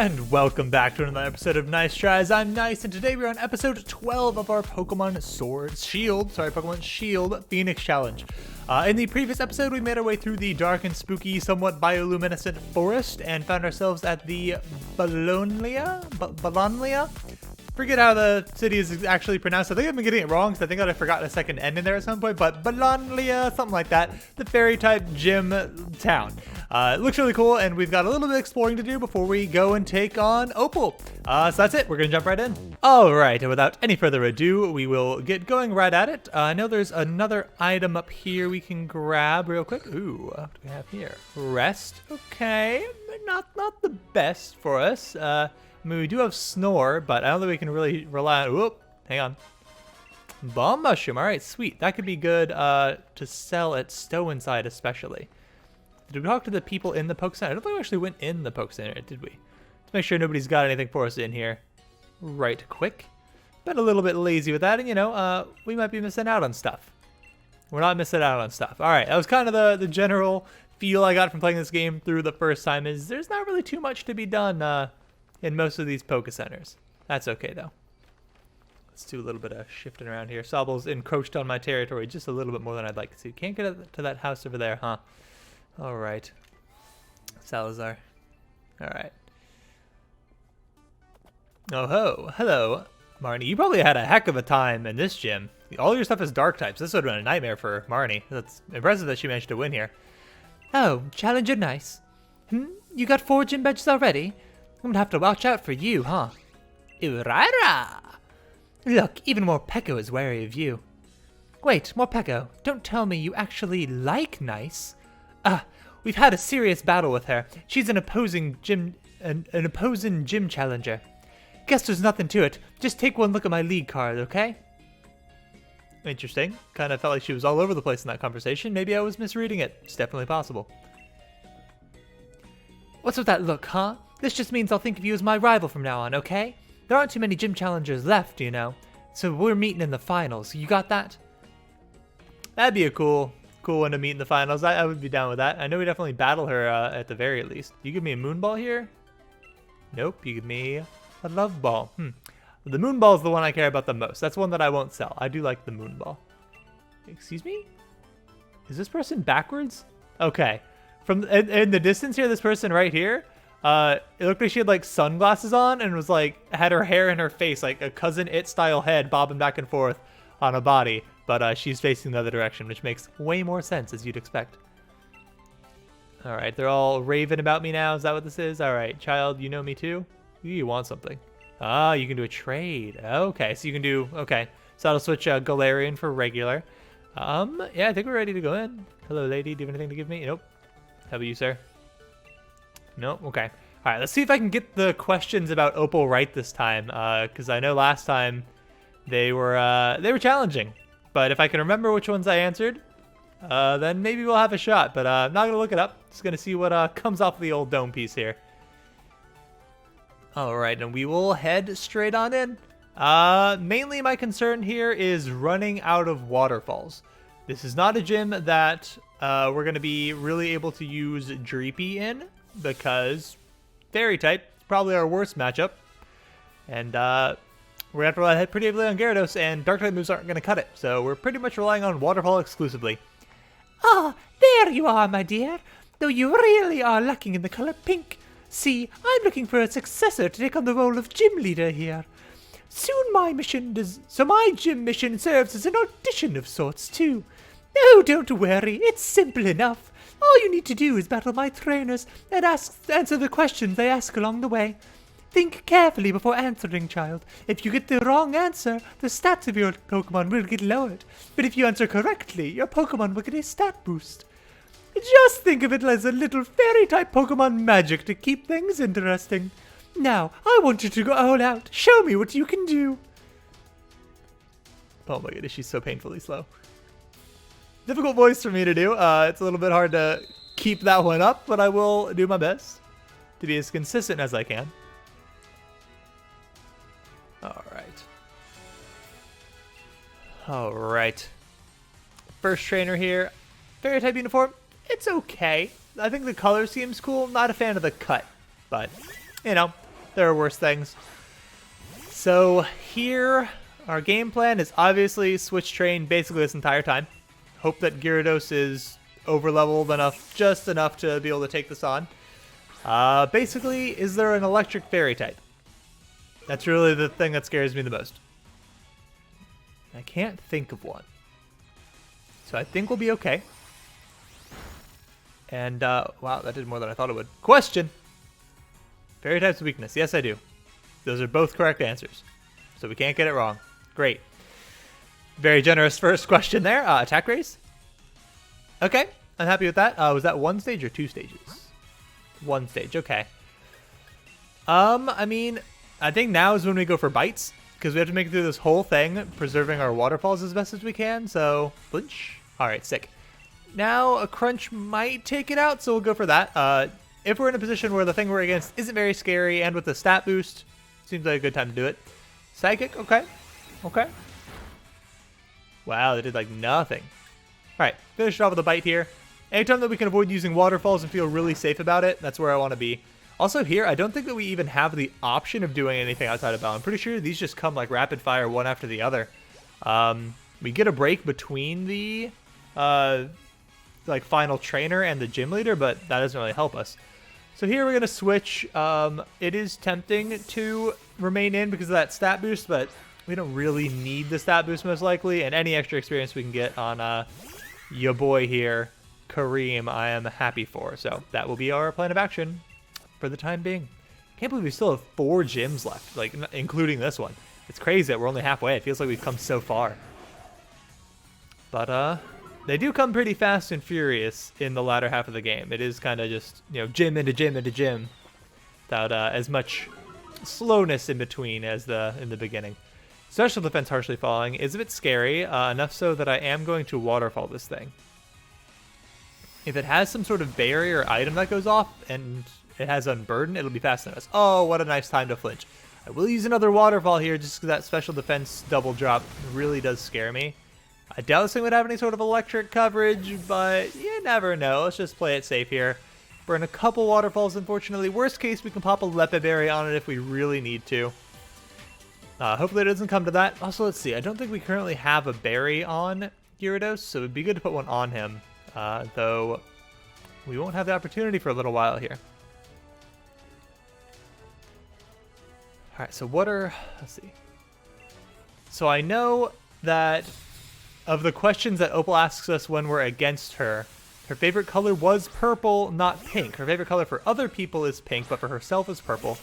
And welcome back to another episode of Nice Tries. I'm Nyce, and today we're on episode 12 of our Pokemon Shield Phoenix Challenge. In the previous episode, we made our way through the dark and spooky, somewhat bioluminescent forest and found ourselves at the Bologna? Forget how the city is actually pronounced. I think I've been getting it wrong, so I think that I forgot a second N in there at some point, but Bologna, something like that. The fairy-type gym town. It looks really cool, and we've got a little bit of exploring to do before we go and take on Opal. So that's it. We're going to jump right in. All right, and without any further ado, we will get going right at it. I know there's another item up here we can grab real quick. Ooh, what do we have here? Rest. Okay, not the best for us. I mean, we do have Snore, but I don't think we can really rely on... Whoop, hang on. Bomb Mushroom. All right, sweet. That could be good to sell at Stow Inside, especially. Did we talk to the people in the Pokecenter? I don't think we actually went in the Pokecenter, did we? Let's make sure nobody's got anything for us in here right quick. Been a little bit lazy with that, and, you know, we might be missing out on stuff. We're not missing out on stuff. All right, that was kind of the general feel I got from playing this game through the first time, is there's not really too much to be done in most of these Pokecenters. That's okay, though. Let's do a little bit of shifting around here. Sobble's encroached on my territory just a little bit more than I'd like to. Can't get to that house over there, huh? All right. Salazar. All right. Oh ho. Hello, Marnie. You probably had a heck of a time in this gym. All your stuff is dark types. This would have been a nightmare for Marnie. That's impressive that she managed to win here. Oh, Challenger Nyce. You got 4 gym badges already? I'm gonna have to watch out for you, huh? Urara! Look, even Morpeko is wary of you. Wait, Morpeko, don't tell me you actually like Nyce. We've had a serious battle with her. She's an opposing gym challenger. Guess there's nothing to it. Just take one look at my league card, okay? Interesting. Kind of felt like she was all over the place in that conversation. Maybe I was misreading it. It's definitely possible. What's with that look, huh? This just means I'll think of you as my rival from now on, okay? There aren't too many gym challengers left, you know. So we're meeting in the finals. You got that? That'd be a cool one to meet in the finals. I would be down with that. I know we definitely battle her at the very least. You give me a moon ball here? Nope. You give me a love ball. The moon ball is the one I care about the most. That's one that I won't sell. I do like the moon ball. Excuse me? Is this person backwards? Okay. From in the distance here, this person right here, it looked like she had like sunglasses on and was like had her hair in her face, like a Cousin It style head bobbing back and forth on a body. But she's facing the other direction, which makes way more sense, as you'd expect. All right, they're all raving about me now. Is that what this is? All right, child, you know me too? You want something. Ah, you can do a trade. Okay, so you can do... Okay, so that'll switch Galarian for regular. Yeah, I think we're ready to go in. Hello, lady. Do you have anything to give me? Nope. How about you, sir? Nope. Okay. All right, let's see if I can get the questions about Opal right this time, because I know last time they were challenging. But if I can remember which ones I answered, then maybe we'll have a shot. But I'm not going to look it up. Just going to see what comes off the old dome piece here. All right, and we will head straight on in. Mainly my concern here is running out of waterfalls. This is not a gym that we're going to be really able to use Dreepy in, because Fairy type is probably our worst matchup. And we're going to have to rely pretty heavily on Gyarados, and Dark-type moves aren't going to cut it. So we're pretty much relying on Waterfall exclusively. Ah, there you are, my dear. Though you really are lacking in the color pink. See, I'm looking for a successor to take on the role of gym leader here. Soon my gym mission serves as an audition of sorts, too. Oh, don't worry, it's simple enough. All you need to do is battle my trainers and answer the questions they ask along the way. Think carefully before answering, child. If you get the wrong answer, the stats of your Pokemon will get lowered. But if you answer correctly, your Pokemon will get a stat boost. Just think of it as a little fairy-type Pokemon magic to keep things interesting. Now, I want you to go all out. Show me what you can do. Oh my goodness, she's so painfully slow. Difficult voice for me to do. It's a little bit hard to keep that one up, but I will do my best to be as consistent as I can. All right. First trainer here. Fairy type uniform. It's okay. I think the color seems cool. Not a fan of the cut, but you know, There are worse things. So here, our game plan is obviously switch train basically this entire time. Hope that Gyarados is overleveled enough, just enough to be able to take this on. Basically, is there an electric fairy type? That's really the thing that scares me the most. I can't think of one. So I think we'll be okay. And, wow, that did more than I thought it would. Question! Fairy type's weakness. Yes, I do. Those are both correct answers. So we can't get it wrong. Great. Very generous first question there. Attack raise? Okay, I'm happy with that. Was that 1 stage or 2 stages? 1 stage, okay. I mean, I think now is when we go for bites, because we have to make it through this whole thing, preserving our waterfalls as best as we can, so flinch. Alright, sick. Now, a crunch might take it out, so we'll go for that. If we're in a position where the thing we're against isn't very scary, and with the stat boost, seems like a good time to do it. Psychic, okay. Okay. Wow, they did like nothing. Alright, finish it off with a bite here. Anytime that we can avoid using waterfalls and feel really safe about it, that's where I want to be. Also here, I don't think that we even have the option of doing anything outside of battle. I'm pretty sure these just come like rapid fire one after the other. We get a break between the like final trainer and the gym leader, but that doesn't really help us. So here we're going to switch. It is tempting to remain in because of that stat boost, but we don't really need the stat boost most likely, and any extra experience we can get on your boy here, Kareem, I am happy for. So that will be our plan of action for the time being. Can't believe we still have 4 gyms left, like including this one. It's crazy that we're only halfway. It feels like we've come so far. But they do come pretty fast and furious in the latter half of the game. It is kind of just, you know, gym into gym into gym, without as much slowness in between as in the beginning. Special defense harshly falling is a bit scary, enough so that I am going to waterfall this thing. If it has some sort of barrier item that goes off and it has unburden, it'll be faster than us. Oh, what a nice time to flinch. I will use another waterfall here just because that special defense double drop really does scare me. I doubt this thing would have any sort of electric coverage, but you never know. Let's just play it safe here. Burn a couple waterfalls, unfortunately. Worst case, we can pop a Lepe Berry on it if we really need to. Hopefully it doesn't come to that. Also, let's see. I don't think we currently have a berry on Gyarados, so it would be good to put one on him. Though we won't have the opportunity for a little while here. Alright, so what are... Let's see. So I know that of the questions that Opal asks us when we're against her, her favorite color was purple, not pink. Her favorite color for other people is pink, but for herself is purple.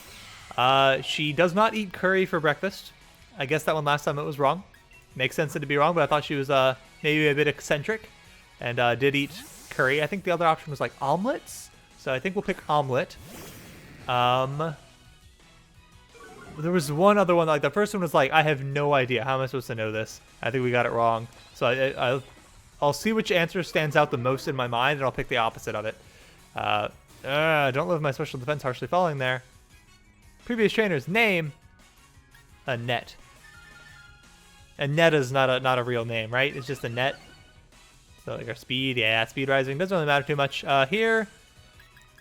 She does not eat curry for breakfast. I guess that one last time it was wrong. Makes sense to be wrong, but I thought she was maybe a bit eccentric and did eat curry. I think the other option was like omelets, so I think we'll pick omelet. There was one other one, like the first one was like, I have no idea. How am I supposed to know this? I think we got it wrong. So I'll see which answer stands out the most in my mind, and I'll pick the opposite of it. Don't live my special defense harshly falling there. Previous trainer's name, Annette. Annette is not a real name, right? It's just Annette. So like our speed, yeah, speed rising doesn't really matter too much. Here,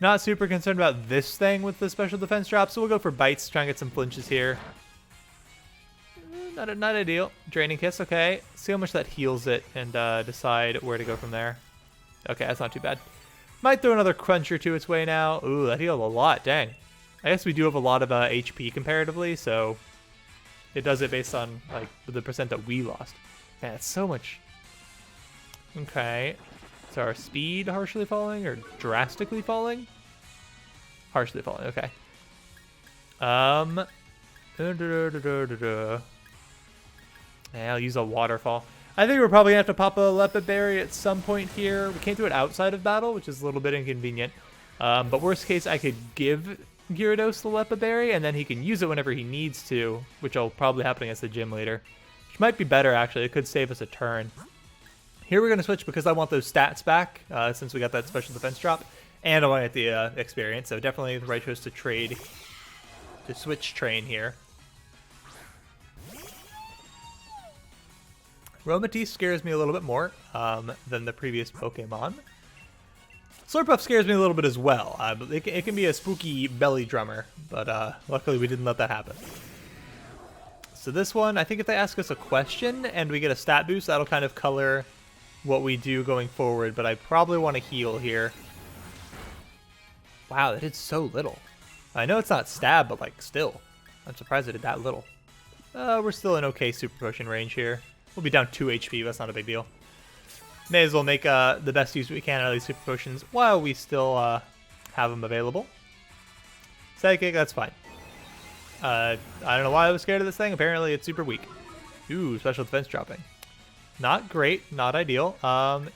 not super concerned about this thing with the special defense drop, so we'll go for bites, try and get some flinches here. Not ideal. Draining Kiss, okay. See how much that heals it and decide where to go from there. Okay, that's not too bad. Might throw another crunch or two its way now. Ooh, that healed a lot, dang. I guess we do have a lot of HP comparatively, so it does it based on like the percent that we lost. Man, that's so much. Okay. So our speed harshly falling or drastically falling? Harshly falling, okay. Yeah, I'll use a waterfall. I think we're probably going to have to pop a Lepe Berry at some point here. We can't do it outside of battle, which is a little bit inconvenient. But worst case, I could give Gyarados the Lepe Berry, and then he can use it whenever he needs to, which will probably happen against the gym leader. Which might be better, actually. It could save us a turn. Here we're going to switch because I want those stats back, since we got that special defense drop. And I want to get the experience, so definitely the right choice to trade, to switch train here. Romatisse scares me a little bit more than the previous Pokemon. Slurpuff scares me a little bit as well. It can be a spooky belly drummer, but luckily we didn't let that happen. So this one, I think if they ask us a question and we get a stat boost, that'll kind of color what we do going forward, but I probably want to heal here. Wow, that did so little. I know it's not stab, but like still. I'm surprised it did that little. We're still in okay super potion range here. We'll be down 2 HP, but that's not a big deal. May as well make the best use we can out of these super potions while we still have them available. Psychic, that's fine. I don't know why I was scared of this thing. Apparently it's super weak. Ooh, special defense dropping. Not great, not ideal.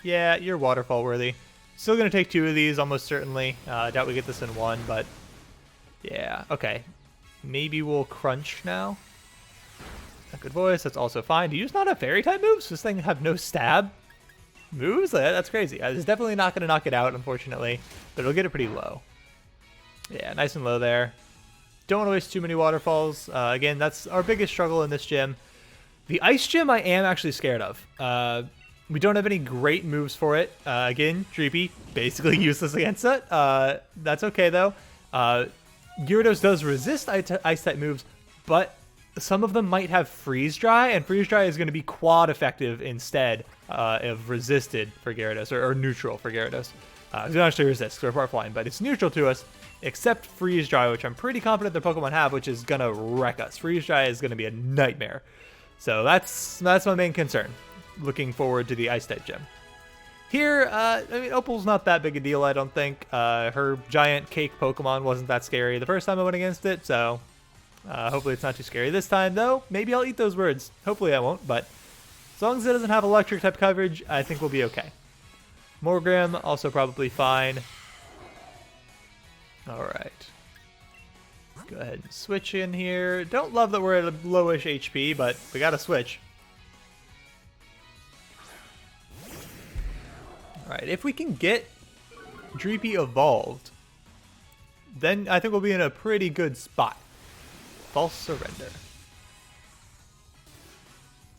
Yeah, you're waterfall worthy. Still gonna take 2 of these, almost certainly. I doubt we get this in 1, but yeah, okay. Maybe we'll crunch now. A good voice, that's also fine. Do you just not have fairy type moves? Does this thing have no stab moves? That's crazy. It's definitely not gonna knock it out, unfortunately, but it'll get it pretty low. Yeah, nice and low there. Don't want to waste too many waterfalls. Again, that's our biggest struggle in this gym. The ice gym I am actually scared of. We don't have any great moves for it. Again, Dreepy, basically useless against it. That's okay, though. Gyarados does resist ice-type moves, but some of them might have Freeze Dry, and Freeze Dry is going to be quad effective instead of resisted for Gyarados, or neutral for Gyarados. It's not actually resist, because we're part flying, but it's neutral to us, except Freeze Dry, which I'm pretty confident the Pokemon have, which is going to wreck us. Freeze Dry is going to be a nightmare. So that's my main concern. Looking forward to the Ice-type gym. Here, I mean, Opal's not that big a deal, I don't think. Her giant cake Pokemon wasn't that scary the first time I went against it, so hopefully it's not too scary this time, though. Maybe I'll eat those words. Hopefully I won't, but as long as it doesn't have electric-type coverage, I think we'll be okay. Morgrim, also probably fine. Alright. Go ahead and switch in here. Don't love that we're at a lowish HP, but we gotta switch. Alright, if we can get Dreepy evolved, then I think we'll be in a pretty good spot. False surrender.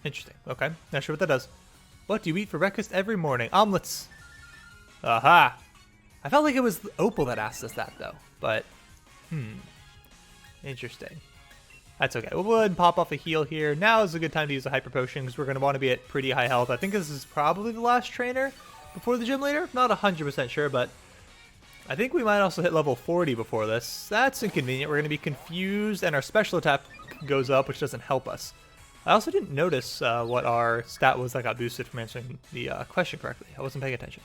Interesting. Okay, not sure what that does. What do you eat for breakfast every morning? Omelets. Aha! I felt like it was Opal that asked us that, though. But, interesting. That's okay. We'll go ahead and pop off a heal here. Now is a good time to use a Hyper Potion, because we're going to want to be at pretty high health. I think this is probably the last trainer before the gym leader. Not 100% sure, but I think we might also hit level 40 before this. That's inconvenient. We're going to be confused, and our special attack goes up, which doesn't help us. I also didn't notice what our stat was that got boosted from answering the question correctly. I wasn't paying attention.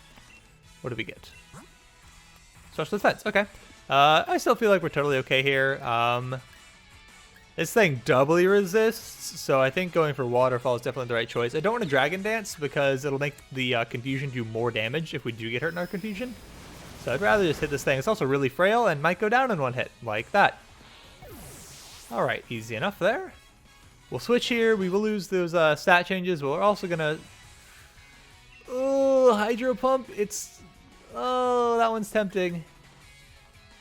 What did we get? Special defense. Okay. I still feel like we're totally okay here. This thing doubly resists, so I think going for Waterfall is definitely the right choice. I don't want to Dragon Dance because it'll make the Confusion do more damage if we do get hurt in our Confusion. So I'd rather just hit this thing. It's also really frail and might go down in one hit, like that. Alright, easy enough there. We'll switch here. We will lose those stat changes, but we're also going to... Oh, Hydro Pump. It's... Oh, that one's tempting.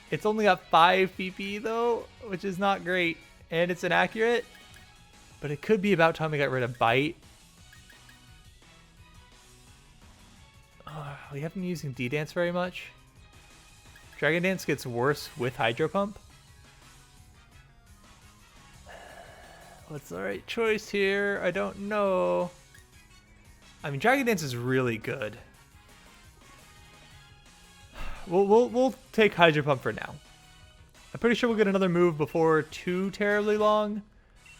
It's only got 5 PP, though, which is not great. And it's inaccurate. But it could be about time we got rid of Bite. We haven't been using D-Dance very much. Dragon Dance gets worse with Hydro Pump. What's the right choice here? I don't know. I mean, Dragon Dance is really good. We'll take Hydro Pump for now. I'm pretty sure we'll get another move before too terribly long,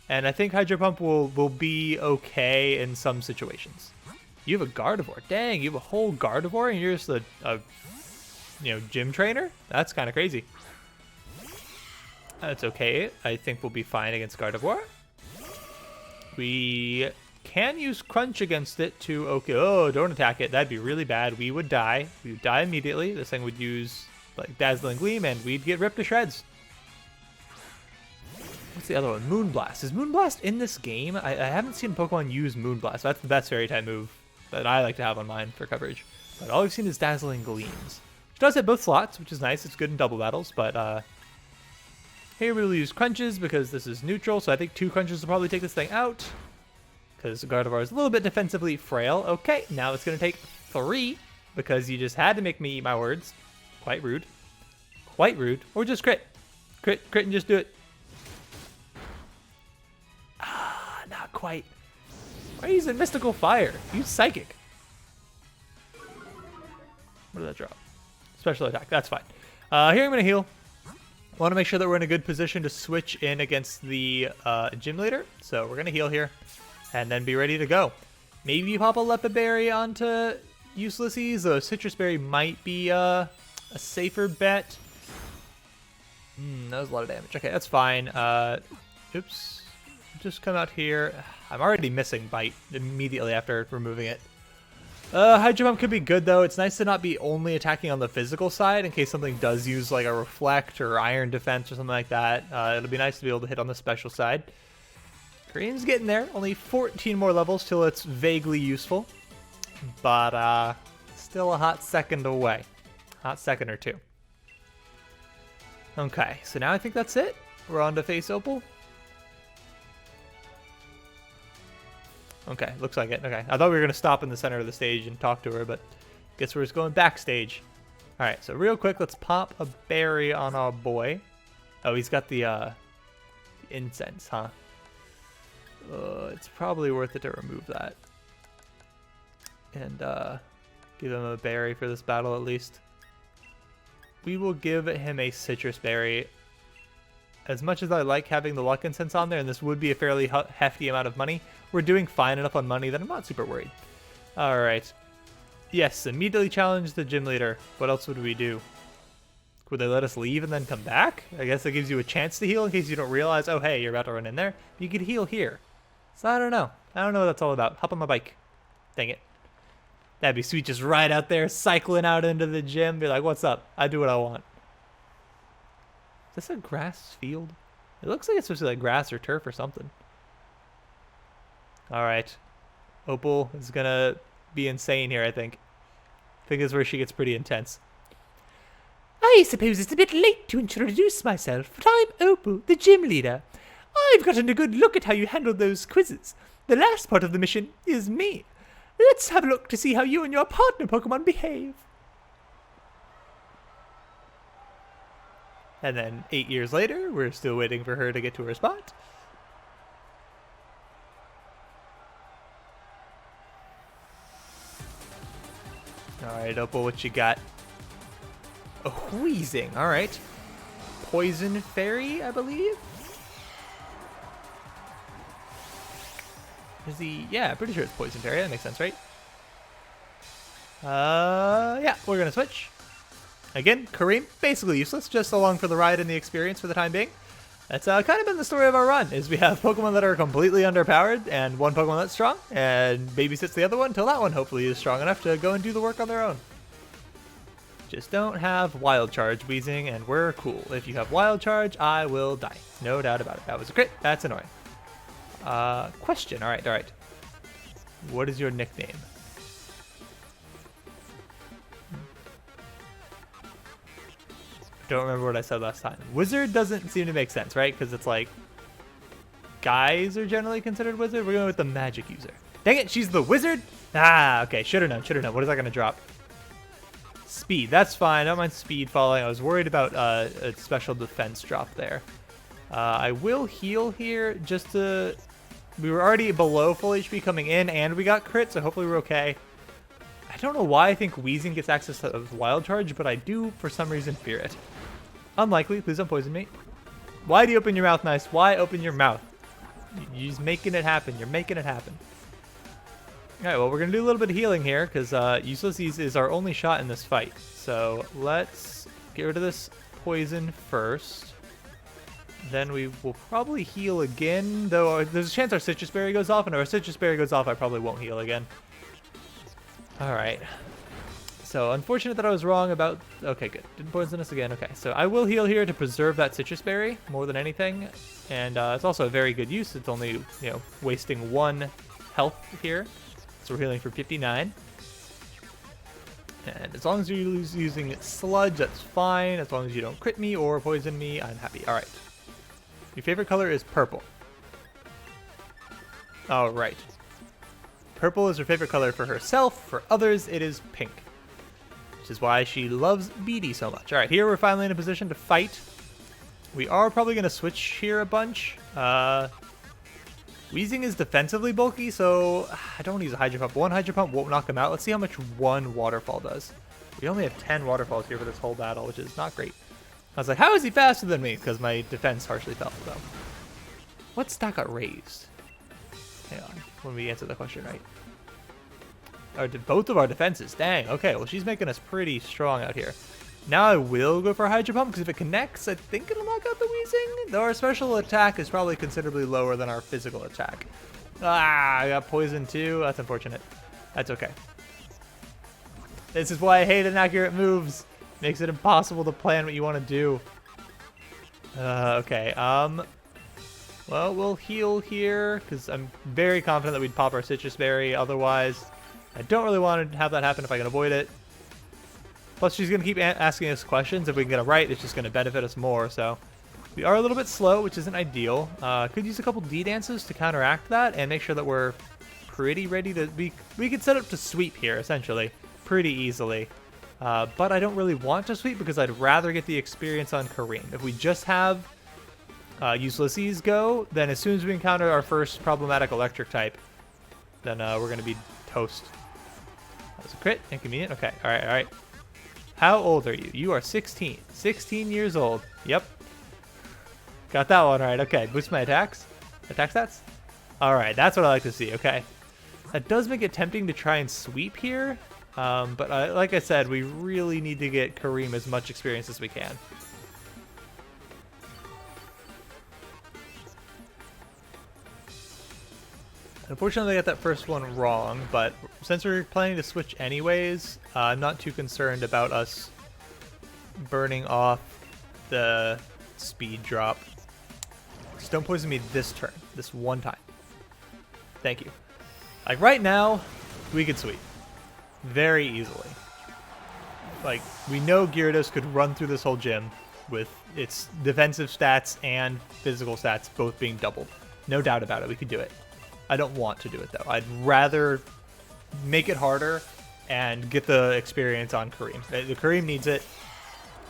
and I think Hydro Pump will be okay in some situations. You have a Gardevoir. Dang, you have a whole Gardevoir, and you're just a gym trainer? That's kind of crazy. That's okay. I think we'll be fine against Gardevoir. We can use Crunch against it to... Okay, oh, don't attack it. That'd be really bad. We would die. We would die immediately. This thing would use like Dazzling Gleam, and we'd get ripped to shreds. What's the other one? Moonblast. Is Moonblast in this game? I haven't seen Pokemon use Moonblast. That's the best fairy type move that I like to have on mine for coverage. But all we've seen is Dazzling Gleams. Which does hit both slots, which is nice. It's good in double battles, but here we'll use Crunches because this is neutral, so I think 2 Crunches will probably take this thing out. Because Gardevoir is a little bit defensively frail. Okay, now it's going to take 3. because you just had to make me eat my words. Quite rude. Quite rude. Or just crit. Crit and just do it. Ah, not quite. Why are you using Mystical Fire? Use Psychic. What did that drop? Special attack. That's fine. Here I'm going to heal. Want to make sure that we're in a good position to switch in against the gym leader. So we're going to heal here and then be ready to go. Maybe pop a Leopard Berry onto Ulysses. The Citrus Berry might be a safer bet. That was a lot of damage. Okay, that's fine. Oops. Just come out here. I'm already missing Bite immediately after removing it. Hydro Pump could be good, though. It's nice to not be only attacking on the physical side in case something does use like a Reflect or Iron Defense or something like that. It'll be nice to be able to hit on the special side. Korean's getting there. Only 14 more levels till it's vaguely useful. But still a hot second away. Hot second or two. Okay, so now I think that's it. We're on to face Opal. Okay, looks like it. Okay, I thought we were going to stop in the center of the stage and talk to her, but guess we're just going backstage. All right, so real quick, let's pop a berry on our boy. Oh, he's got the incense, huh? It's probably worth it to remove that. And give him a berry for this battle at least. We will give him a citrus berry. As much as I like having the luck incense on there, and this would be a fairly hefty amount of money, we're doing fine enough on money that I'm not super worried. All right. Yes, immediately challenge the gym leader. What else would we do? Would they let us leave and then come back? I guess that gives you a chance to heal in case you don't realize, oh, hey, you're about to run in there. You could heal here. So I don't know. I don't know what that's all about. Hop on my bike. Dang it. That'd be sweet, just ride out there, cycling out into the gym, be like, what's up? I do what I want. Is this a grass field? It looks like it's supposed to be like grass or turf or something. All right. Opal is going to be insane here, I think. I think this is where she gets pretty intense. I suppose it's a bit late to introduce myself, but I'm Opal, the gym leader. I've gotten a good look at how you handled those quizzes. The last part of the mission is me. Let's have a look to see how you and your partner Pokemon behave. And then 8 years later, we're still waiting for her to get to her spot. Alright, Opal, what you got? A wheezing, alright. Poison Fairy, I believe? Is he? Yeah, pretty sure it's Poison Fairy. That makes sense, right? Yeah, we're gonna switch. Again, Kareem, basically useless, just along for the ride and the experience for the time being. That's kind of been the story of our run, is we have Pokemon that are completely underpowered, and one Pokemon that's strong, and babysits the other one until that one hopefully is strong enough to go and do the work on their own. Just don't have Wild Charge, Wheezing, and we're cool. If you have Wild Charge, I will die. No doubt about it. That was a crit. That's annoying. Question. All right. What is your nickname? Don't remember what I said last time. Wizard doesn't seem to make sense, right? Because it's like guys are generally considered wizard. We're going with the magic user. Dang it, she's the wizard? Ah, okay. Should have known. What is that going to drop? Speed. That's fine. I don't mind speed falling. I was worried about a special defense drop there. I will heal here just to... We were already below full HP coming in, and we got crit, so hopefully we're okay. I don't know why I think Wheezing gets access to Wild Charge, but I do, for some reason, fear it. Unlikely. Please don't poison me. Why do you open your mouth, Nyce? Why open your mouth? You're just making it happen. You're making it happen. Alright, well, we're going to do a little bit of healing here, because Ulysses is our only shot in this fight. So let's get rid of this poison first. Then we will probably heal again, though there's a chance our Citrus Berry goes off, and if our Citrus Berry goes off, I probably won't heal again. Alright. So, unfortunate that I was wrong about... Okay, good. Didn't poison us again. Okay, so I will heal here to preserve that Citrus Berry more than anything. And it's also a very good use. It's only, wasting 1 health here. So we're healing for 59. And as long as you're using Sludge, that's fine. As long as you don't crit me or poison me, I'm happy. Alright. Your favorite color is purple. Alright. Purple is her favorite color for herself. For others, it is pink. which is why she loves BD so much. All right, here we're finally in a position to fight. We are probably going to switch here a bunch. Weezing is defensively bulky, so I don't want to use a Hydro Pump. One Hydro Pump won't knock him out. Let's see how much one Waterfall does. We only have 10 Waterfalls here for this whole battle, which is not great. I was like, how is he faster than me? Because my defense harshly fell, so. What stat got raised? Hang on, when we answer the question right. Both of our defenses, dang. Okay, well, she's making us pretty strong out here. Now I will go for a Hydro Pump, because if it connects, I think it'll knock out the Weezing. Though our special attack is probably considerably lower than our physical attack. Ah, I got poisoned too. That's unfortunate. That's okay. This is why I hate inaccurate moves. Makes it impossible to plan what you want to do. Okay, well, we'll heal here, because I'm very confident that we'd pop our Citrus Berry. Otherwise, I don't really want to have that happen if I can avoid it. Plus, she's going to keep asking us questions. If we can get it right, it's just going to benefit us more. So we are a little bit slow, which isn't ideal. Could use a couple D-dances to counteract that and make sure that we're pretty ready to... We could set up to sweep here, essentially, pretty easily. But I don't really want to sweep because I'd rather get the experience on Kareem. If we just have Ulysses go, then as soon as we encounter our first problematic electric type, then we're going to be toast. That was a crit. Inconvenient. Okay. All right. All right. How old are you? You are 16. 16 years old. Yep. Got that one right. Okay. Boost my attacks. Attack stats? All right. That's what I like to see. Okay. That does make it tempting to try and sweep here. But like I said, we really need to get Kareem as much experience as we can. Unfortunately, I got that first one wrong, but since we're planning to switch anyways, I'm not too concerned about us burning off the speed drop. Just don't poison me this turn, this one time. Thank you. Like right now, we could sweep very easily. Like, we know Gyarados could run through this whole gym with its defensive stats and physical stats both being doubled. No doubt about it, we could do it. I don't want to do it, though. I'd rather make it harder and get the experience on Kareem. The Kareem needs it,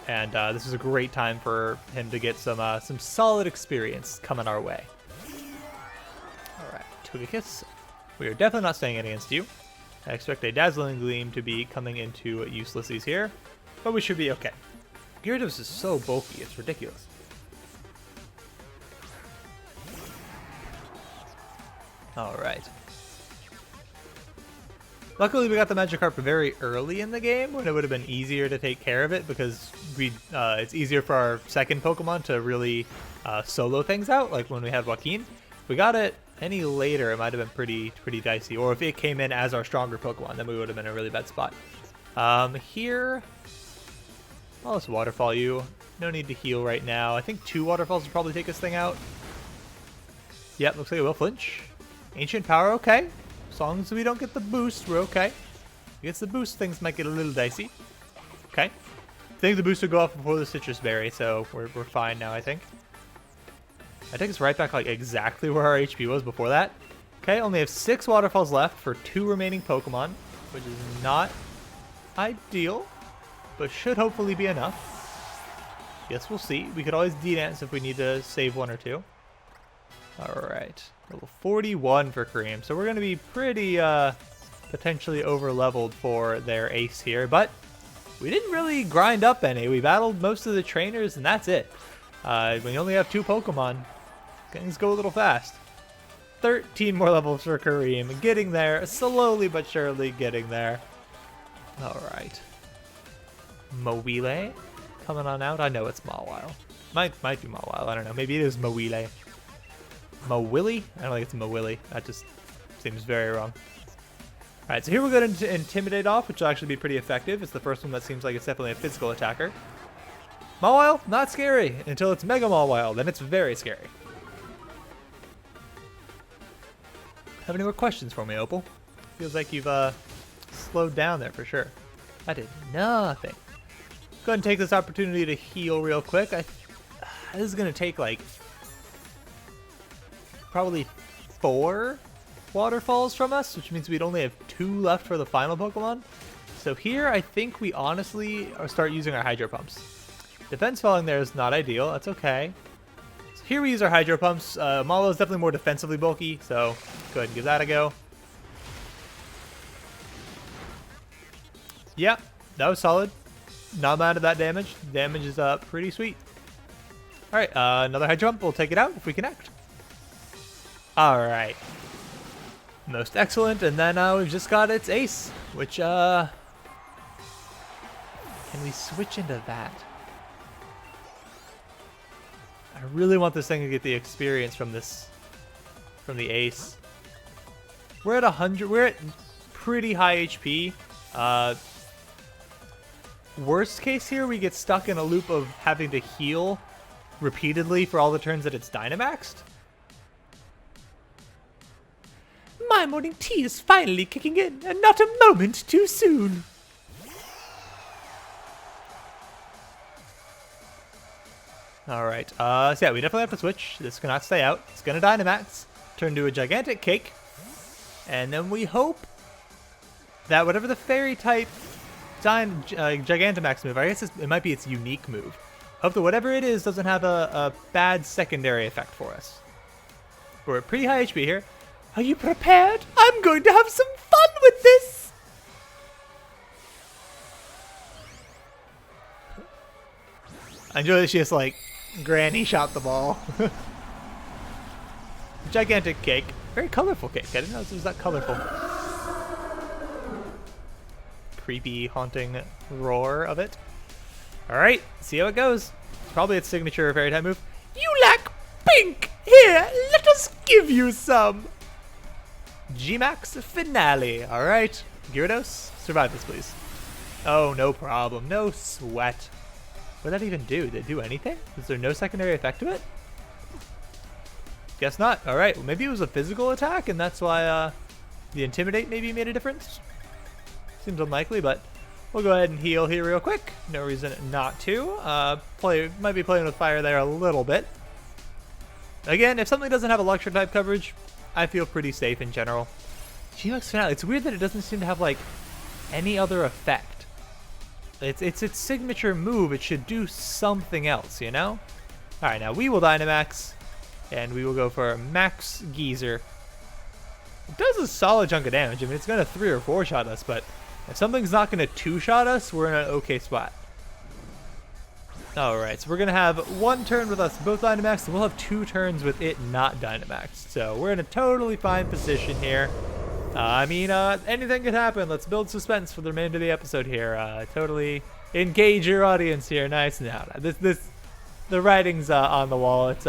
and this is a great time for him to get some solid experience coming our way. All right, Togekiss. We are definitely not staying against you. I expect a Dazzling Gleam to be coming into Ulysses here, but we should be okay. Gyarados is so bulky, it's ridiculous. Alright. Luckily, we got the Magikarp very early in the game, when it would have been easier to take care of it, because it's easier for our second Pokemon to really solo things out, like when we had Joaquin. If we got it any later, it might have been pretty dicey. Or if it came in as our stronger Pokemon, then we would have been in a really bad spot. Here, I'll just Waterfall you. No need to heal right now. I think 2 Waterfalls will probably take this thing out. Yep, looks like it will flinch. Ancient Power, okay. As long as we don't get the boost, we're okay. If it gets the boost, things might get a little dicey. Okay. I think the boost will go off before the Citrus Berry, so we're fine now, I think. I take us right back like exactly where our HP was before that. Okay, only have 6 Waterfalls left for 2 remaining Pokemon, which is not ideal, but should hopefully be enough. Guess we'll see. We could always D-Dance if we need to save 1 or 2. Alright, level 41 for Kareem, so we're going to be pretty potentially over-leveled for their ace here, but we didn't really grind up any. We battled most of the trainers, and that's it. When you only have 2 Pokemon, things go a little fast. 13 more levels for Kareem, getting there, slowly but surely getting there. Alright. Mawile coming on out. I know it's Mawile. Might be Mawile, I don't know. Maybe it is Mawile. Mawili? I don't think it's Mawili. That just seems very wrong. Alright, so here we're going to Intimidate off, which will actually be pretty effective. It's the first one that seems like it's definitely a physical attacker. Mawile, not scary until it's Mega Mawile, then it's very scary. Have any more questions for me, Opal? Feels like you've slowed down there for sure. I did nothing. Go ahead and take this opportunity to heal real quick. This is going to take like probably 4 Waterfalls from us, which means we'd only have 2 left for the final Pokemon. So here, I think we honestly start using our hydro pumps. Defense falling there is not ideal. That's okay. So here we use our hydro pumps. Malo is definitely more defensively bulky, so go ahead and give that a go. Yeah, that was solid. Not mad at that damage. Damage is pretty sweet. All right, another hydro pump. We'll take it out if we connect. All right. Most excellent, and then we've just got its ace, which, can we switch into that? I really want this thing to get the experience from the ace. We're at 100, we're at pretty high HP. Worst case here, we get stuck in a loop of having to heal repeatedly for all the turns that it's Dynamaxed. My morning tea is finally kicking in, and not a moment too soon. Alright, so yeah, we definitely have to switch. This cannot stay out. It's gonna Dynamax, turn into a gigantic cake, and then we hope that whatever the fairy type Gigantamax move, I guess it might be its unique move. Hope that whatever it is doesn't have a bad secondary effect for us. We're at pretty high HP here. Are you prepared? I'm going to have some fun with this! I enjoy that she just like granny shot the ball. Gigantic cake. Very colorful cake. I didn't know it was that colorful. Creepy, haunting roar of it. Alright, see how it goes. Probably its signature fairy type move. You lack pink! Here, let us give you some! G-Max finale. Alright. Gyarados, survive this, please. Oh, no problem. No sweat. What did that even do? Did it do anything? Is there no secondary effect to it? Guess not. Alright, well, maybe it was a physical attack, and that's why the Intimidate maybe made a difference. Seems unlikely, but we'll go ahead and heal here real quick. No reason not to. Might be playing with fire there a little bit. Again, if something doesn't have electric type coverage, I feel pretty safe in general. G-Max Finale. It's weird that it doesn't seem to have like any other effect. It's its signature move. It should do something else, you know? Alright, now we will Dynamax, and we will go for Max Geyser. It does a solid chunk of damage. I mean, it's going to 3 or 4 shot us, but if something's not going to 2-shot us, we're in an okay spot. Alright, so we're going to have 1 turn with us both Dynamaxed, and we'll have 2 turns with it not Dynamaxed. So we're in a totally fine position here. I mean, anything could happen. Let's build suspense for the remainder of the episode here. Totally engage your audience here. Nice. Now, the writing's on the wall. It's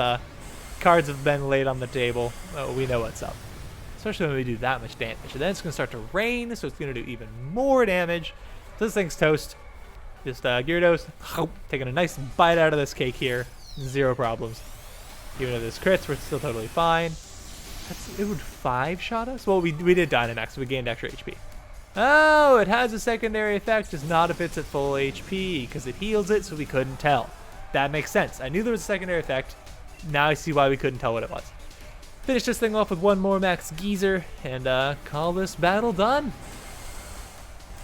cards have been laid on the table. We know what's up. Especially when we do that much damage. And then it's going to start to rain, so it's going to do even more damage. This thing's toast. Just Gyarados taking a nice bite out of this cake here. 0 problems. Even though this crits, we're still totally fine. It would 5-shot us? Well, we did Dynamax, so we gained extra HP. Oh, it has a secondary effect, just not if it's at full HP, because it heals it, so we couldn't tell. That makes sense. I knew there was a secondary effect. Now I see why we couldn't tell what it was. Finish this thing off with 1 more Max Geyser, and call this battle done.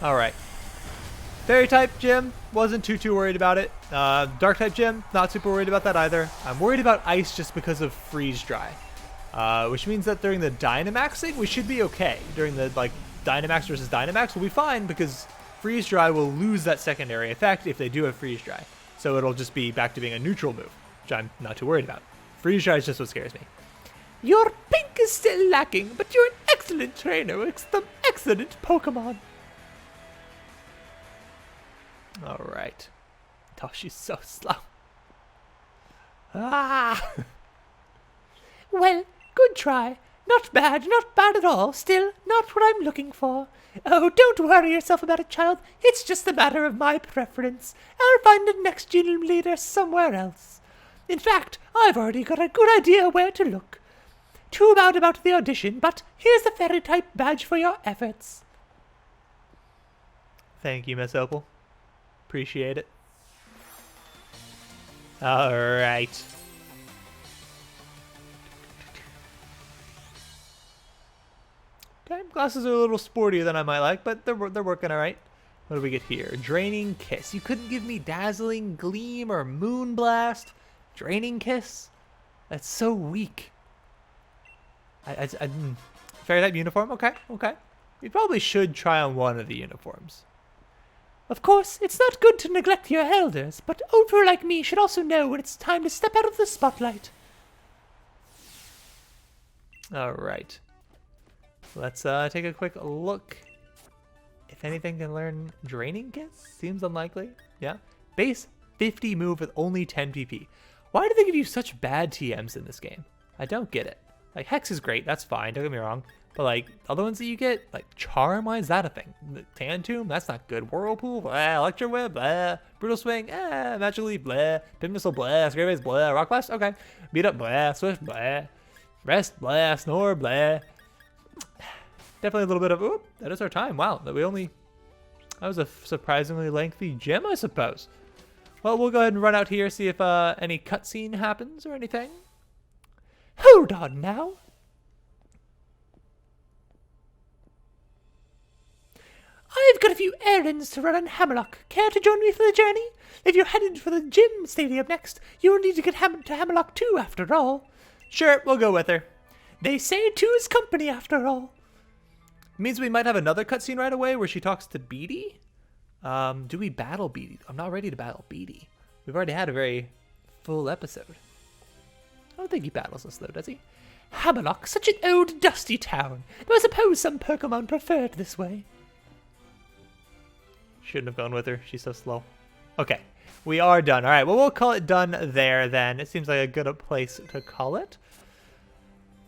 Alright. Fairy type gym, wasn't too worried about it. Dark type gym, not super worried about that either. I'm worried about ice just because of freeze dry. Which means that during the Dynamaxing, we should be okay. During the Dynamax versus Dynamax, we'll be fine because freeze dry will lose that secondary effect if they do have freeze dry. So it'll just be back to being a neutral move, which I'm not too worried about. Freeze dry is just what scares me. Your pink is still lacking, but you're an excellent trainer with some excellent Pokemon. Alright. Oh, she's so slow. Ah! Well, good try. Not bad at all. Still, not what I'm looking for. Oh, don't worry yourself about it, child. It's just a matter of my preference. I'll find a next gym leader somewhere else. In fact, I've already got a good idea where to look. Too bad about the audition, but here's the fairy type badge for your efforts. Thank you, Miss Opal. Appreciate it. Alright. Okay, glasses are a little sportier than I might like, but they're working alright. What do we get here? Draining Kiss. You couldn't give me Dazzling Gleam or Moonblast? Draining Kiss? That's so weak. Fairy type uniform? Okay, okay. We probably should try on one of the uniforms. Of course, it's not good to neglect your elders, but Opal like me should also know when it's time to step out of the spotlight. Alright. Let's take a quick look. If anything can learn Draining Kiss? Seems unlikely. Yeah. Base 50 move with only 10 PP. Why do they give you such bad TMs in this game? I don't get it. Like, Hex is great, that's fine, don't get me wrong. But, like, other ones that you get, like, Charm, why is that a thing? Tantoom, that's not good. Whirlpool, blah. Electro Whip, blah. Brutal Swing, Magic Leaf, blah. Pin Missile, blah. Scary Base, blah. Rock Blast, okay. Beat Up, blah. Swift, blah. Rest, blah. Snore, blah. Definitely a little bit of, oop, that is our time. Wow, that was a surprisingly lengthy gym, I suppose. Well, we'll go ahead and run out here, see if any cutscene happens or anything. Hold on now. I've got a few errands to run on Hammerlock. Care to join me for the journey? If you're headed for the gym stadium next, you'll need to get to Hammerlock too, after all. Sure, we'll go with her. They say two is company, after all. Means we might have another cutscene right away where she talks to Beatty. Do we battle Beatty? I'm not ready to battle Beatty. We've already had a very full episode. I don't think he battles us though, does he? Hammerlock, such an old dusty town. Though I suppose some Pokemon prefer it this way. Shouldn't have gone with her. She's so slow. Okay, we are done. All right, well, we'll call it done there then. It seems like a good place to call it.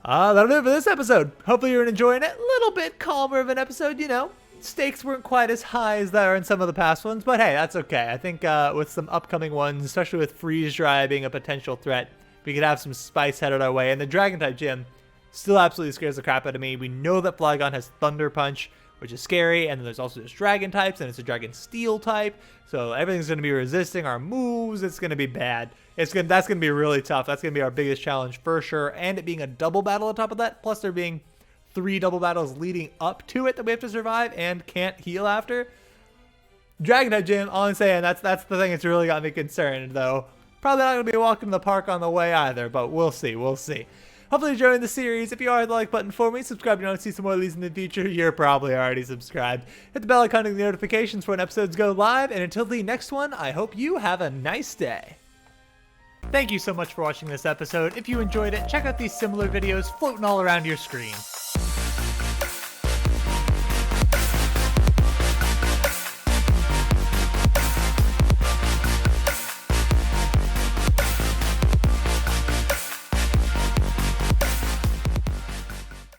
That'll do it for this episode. Hopefully you're enjoying it. A little bit calmer of an episode, you know. Stakes weren't quite as high as they are in some of the past ones, but hey, that's okay. I think with some upcoming ones, especially with Freeze Dry being a potential threat, we could have some spice headed our way. And the Dragon-type gym still absolutely scares the crap out of me. We know that Flygon has Thunder Punch, which is scary, and then there's also just Dragon types, and it's a Dragon Steel type, so everything's going to be resisting our moves. It's going to be bad. That's going to be really tough. That's going to be our biggest challenge for sure, and it being a double battle on top of that, plus there being 3 double battles leading up to it that we have to survive and can't heal after. Dragon-type gym, all I'm saying, that's the thing that's really got me concerned, though. Probably not going to be walking the park on the way either, but we'll see, we'll see. Hopefully you're enjoying the series. If you are, hit the like button for me. Subscribe if you want to see some more of these in the future. You're probably already subscribed. Hit the bell icon to get the notifications for when episodes go live. And until the next one, I hope you have a nice day. Thank you so much for watching this episode. If you enjoyed it, check out these similar videos floating all around your screen.